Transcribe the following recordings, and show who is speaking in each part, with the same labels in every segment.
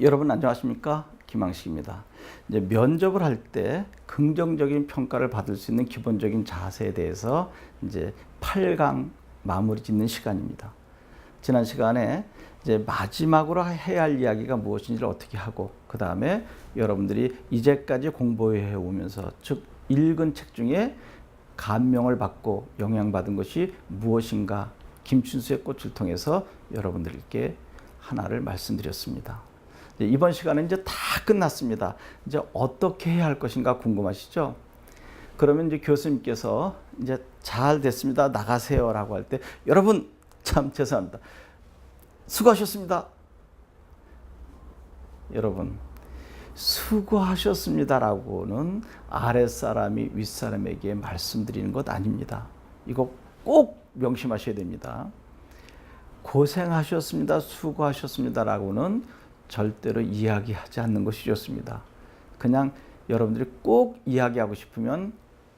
Speaker 1: 여러분 안녕하십니까? 김항식입니다. 이제 면접을 할 때 긍정적인 평가를 받을 수 있는 기본적인 자세에 대해서 이제 8강 마무리 짓는 시간입니다. 지난 시간에 이제 마지막으로 해야 할 이야기가 무엇인지를 어떻게 하고, 그 다음에 여러분들이 이제까지 공부해 오면서, 즉 읽은 책 중에 감명을 받고 영향받은 것이 무엇인가, 김춘수의 꽃을 통해서 여러분들께 하나를 말씀드렸습니다. 이번 시간은 이제 다 끝났습니다. 이제 어떻게 해야 할 것인가 궁금하시죠? 그러면 이제 교수님께서 이제 잘 됐습니다, 나가세요라고 할 때, 여러분 참 죄송합니다, 수고하셨습니다. 여러분, 수고하셨습니다라고는 아랫사람이 윗사람에게 말씀드리는 것 아닙니다. 이거 꼭 명심하셔야 됩니다. 고생하셨습니다, 수고하셨습니다라고는 절대로 이야기하지 않는 것이 좋습니다. 그냥 여러분들이 꼭 이야기하고 싶으면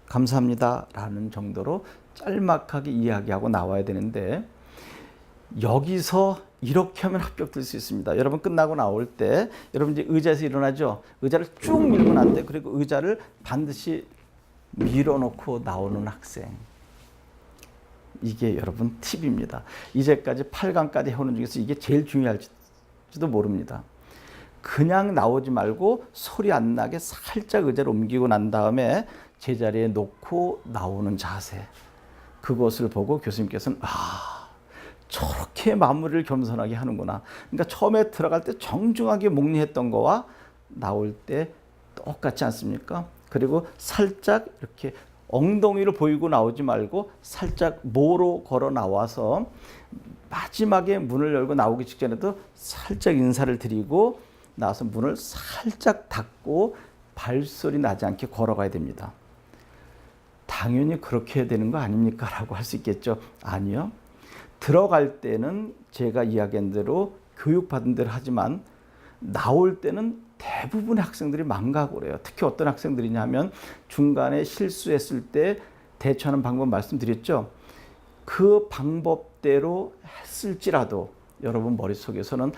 Speaker 1: 감사합니다라는 정도로 짤막하게 이야기하고 나와야 되는데, 여기서 이렇게 하면 합격될 수 있습니다. 여러분 끝나고 나올 때 여러분 이제 의자에서 일어나죠. 의자를 쭉 밀면 안 돼. 그리고 의자를 반드시 밀어놓고 나오는 학생. 이게 여러분 팁입니다. 이제까지 8강까지 해오는 중에서 이게 제일 중요할지도 모릅니다. 그냥 나오지 말고 소리 안 나게 살짝 의자를 옮기고 난 다음에 제자리에 놓고 나오는 자세. 그것을 보고 교수님께서는 저렇게 마무리를 겸손하게 하는구나. 그러니까 처음에 들어갈 때 정중하게 목리했던 거와 나올 때 똑같지 않습니까? 그리고 살짝 이렇게 엉덩이를 보이고 나오지 말고 살짝 모로 걸어 나와서 마지막에 문을 열고 나오기 직전에도 살짝 인사를 드리고 나와서 문을 살짝 닫고 발소리 나지 않게 걸어가야 됩니다. 당연히 그렇게 해야 되는 거 아닙니까? 라고 할 수 있겠죠. 아니요. 들어갈 때는 제가 이야기한 대로 교육받은 대로 하지만 나올 때는 대부분의 학생들이 망각을 해요. 특히 어떤 학생들이냐면 중간에 실수했을 때 대처하는 방법 말씀드렸죠. 그 방법대로 했을지라도 여러분 머릿속에서는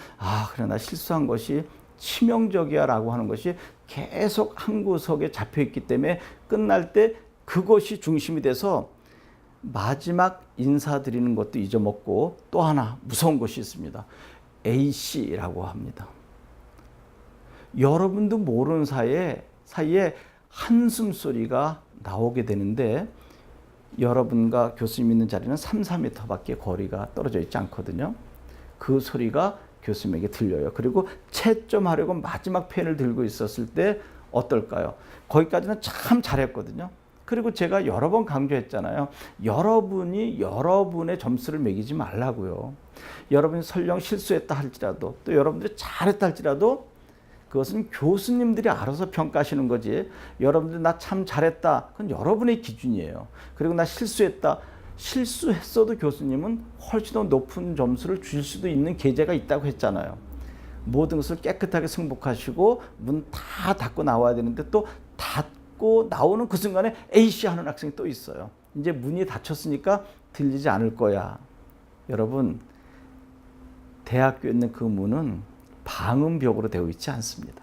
Speaker 1: 그래 나 실수한 것이 치명적이야 라고 하는 것이 계속 한 구석에 잡혀 있기 때문에 끝날 때 그것이 중심이 돼서 마지막 인사드리는 것도 잊어먹고, 또 하나 무서운 것이 있습니다. A씨라고 합니다. 여러분도 모르는 사이에 한숨 소리가 나오게 되는데, 여러분과 교수님 있는 자리는 3-4m밖에 거리가 떨어져 있지 않거든요. 그 소리가 교수님에게 들려요. 그리고 채점하려고 마지막 펜을 들고 있었을 때 어떨까요? 거기까지는 참 잘했거든요. 그리고 제가 여러 번 강조했잖아요. 여러분이 여러분의 점수를 매기지 말라고요. 여러분이 설령 실수했다 할지라도, 또 여러분들이 잘했다 할지라도 그것은 교수님들이 알아서 평가하시는 거지, 여러분들이 나 참 잘했다, 그건 여러분의 기준이에요. 그리고 나 실수했다, 실수했어도 교수님은 훨씬 더 높은 점수를 줄 수도 있는 계제가 있다고 했잖아요. 모든 것을 깨끗하게 승복하시고 문 다 닫고 나와야 되는데, 또 닫고 나오는 그 순간에 A씨 하는 학생이 또 있어요. 이제 문이 닫혔으니까 들리지 않을 거야. 여러분, 대학교에 있는 그 문은 방음벽으로 되어 있지 않습니다.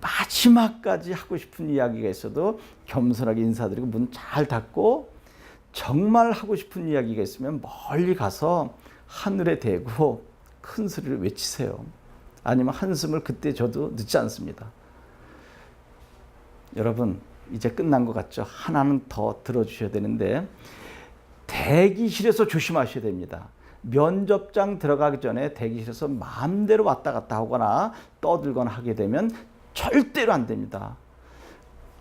Speaker 1: 마지막까지 하고 싶은 이야기가 있어도 겸손하게 인사드리고 문 잘 닫고, 정말 하고 싶은 이야기가 있으면 멀리 가서 하늘에 대고 큰 소리를 외치세요. 아니면 한숨을 그때 줘도 늦지 않습니다. 여러분, 이제 끝난 것 같죠? 하나는 더 들어주셔야 되는데, 대기실에서 조심하셔야 됩니다. 면접장 들어가기 전에 대기실에서 마음대로 왔다 갔다 하거나 떠들거나 하게 되면 절대로 안 됩니다.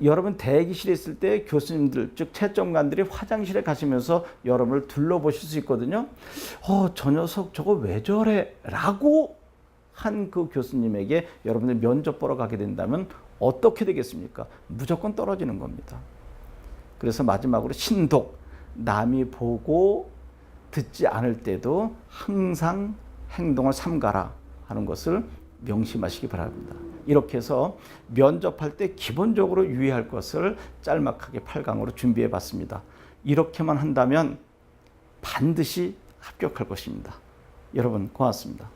Speaker 1: 여러분 대기실에 있을 때 교수님들, 즉 채점관들이 화장실에 가시면서 여러분을 둘러보실 수 있거든요. 저 녀석 저거 왜 저래? 라고 한 그 교수님에게 여러분들 면접 보러 가게 된다면 어떻게 되겠습니까? 무조건 떨어지는 겁니다. 그래서 마지막으로 신독, 남이 보고 듣지 않을 때도 항상 행동을 삼가라 하는 것을 명심하시기 바랍니다. 이렇게 해서 면접할 때 기본적으로 유의할 것을 짤막하게 8강으로 준비해 봤습니다. 이렇게만 한다면 반드시 합격할 것입니다. 여러분 고맙습니다.